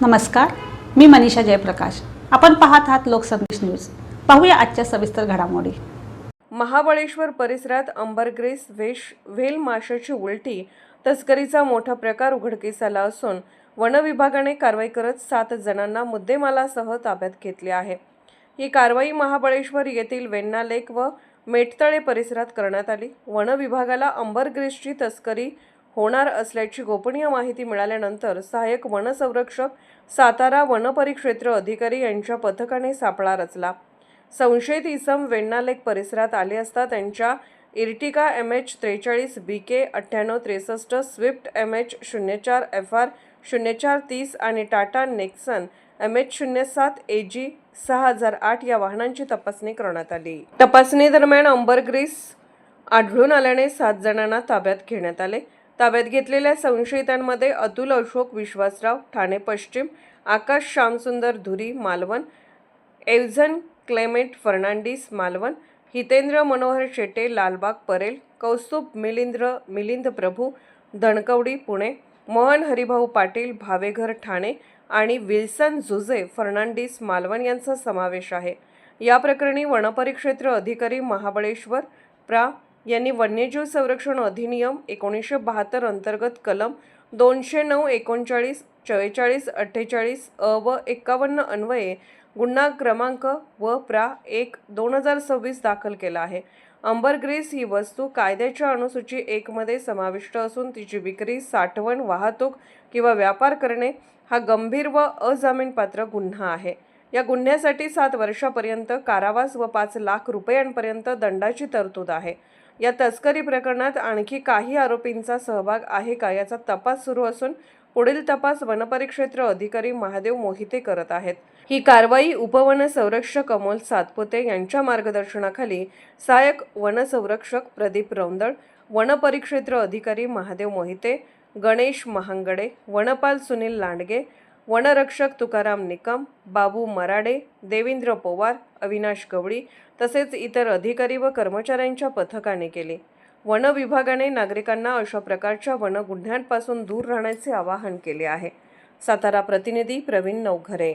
नमस्कार, मी मनीषा जयप्रकाश। आपण पाहत आहात लोकसंदेश न्यूज। पाहूया आजच्या सविस्तर घडामोडी। महाबळेश्वर परिसरात अंबरग्रेस व्हेल माशाची उलटी तस्करीचा मोठा प्रकार उघडकीस आला असून वन विभागाने कारवाई करत 7 जणांना मुद्देमालासह ताब्यात घेतले आहे। ही कारवाई महाबळेश्वर येथील वेण्णा लेक व मेटतळे परिसरात करण्यात आली। वन विभागाला अंबरग्रेसची तस्करी होणार असल्याची गोपनीय माहिती मिळाल्यानंतर सहाय्यक वनसंरक्षक सातारा वनपरिक्षेत्र अधिकारी यांच्या पथकाने सापळा रचला। संशयित इसम वेण्णा लेक परिसरात आले असता त्यांच्या Ertiga MH43 BK 9863 Swift MH04 FR 0430 आणि टाटा नेक्सन MH07 AG 6008 या वाहनांची तपासणी करण्यात आली। तपासणी दरम्यान अंबरग्रेस आढळून आल्याने 7 जणांना ताब्यात घेण्यात आले। ताब्यात घेतलेल्या संशयितांमध्ये अतुल अशोक विश्वासराव ठाणे पश्चिम, आकाश श्यामसुंदर धुरी मालवण, एव्हन क्लेमेंट फर्नांडिस मालवण, हितेंद्र मनोहर शेटे लालबाग परेल, कौस्तुभ मिलिंद प्रभू धणकवडी पुणे, मोहन हरिभाऊ पाटील भावेघर ठाणे आणि विल्सन झुजे फर्नांडिस मालवण यांचा समावेश आहे। या प्रकरणी वनपरिक्षेत्र अधिकारी महाबळेश्वर प्रा यांनी वन्यजीव संरक्षण अधिनियम 1972 अंतर्गत कलम 209 39 44 48 अ व 51 अन्वये गुन्हा क्रमांक व प्रा 1 2026 दाखल केला आहे। अंबरग्रेस ही वस्तू कायद्याच्या अनुसूची 1 मध्ये समाविष्ट असून तिची विक्री, साठवण, वाहतूक किंवा व्यापार करणे हा गंभीर व अजामीनपात्र गुन्हा आहे। या गुन्ह्यासाठी 7 वर्षापर्यंत कारावास व 5 लाख रुपयांपर्यंत दंडाची तरतूद आहे। या तस्करी प्रकरणात आणखी काही आरोपींचा सहभाग आहे का याचा तपास सुरू असून पुढील तपास वनपरिक्षेत्र अधिकारी महादेव मोहिते करत आहेत। ही कारवाई उपवन संरक्षक अमोल सातपुते यांच्या मार्गदर्शनाखाली सहाय्यक वनसंरक्षक प्रदीप रौंदळ, वनपरिक्षेत्र अधिकारी महादेव मोहिते, गणेश महांगडे, वनपाल सुनील लांडगे, वनरक्षक तुकाराम निकम, बाबू मराडे, देवेंद्र पवार, अविनाश गवळी तसेच इतर अधिकारी व कर्मचाऱ्यांच्या पथकाने केली। वन विभागाने नागरिकांना अशा प्रकारच्या वन गुन्ह्यांपासून दूर राहण्याचे आवाहन केले आहे। सातारा प्रतिनिधी प्रवीण नवघरे।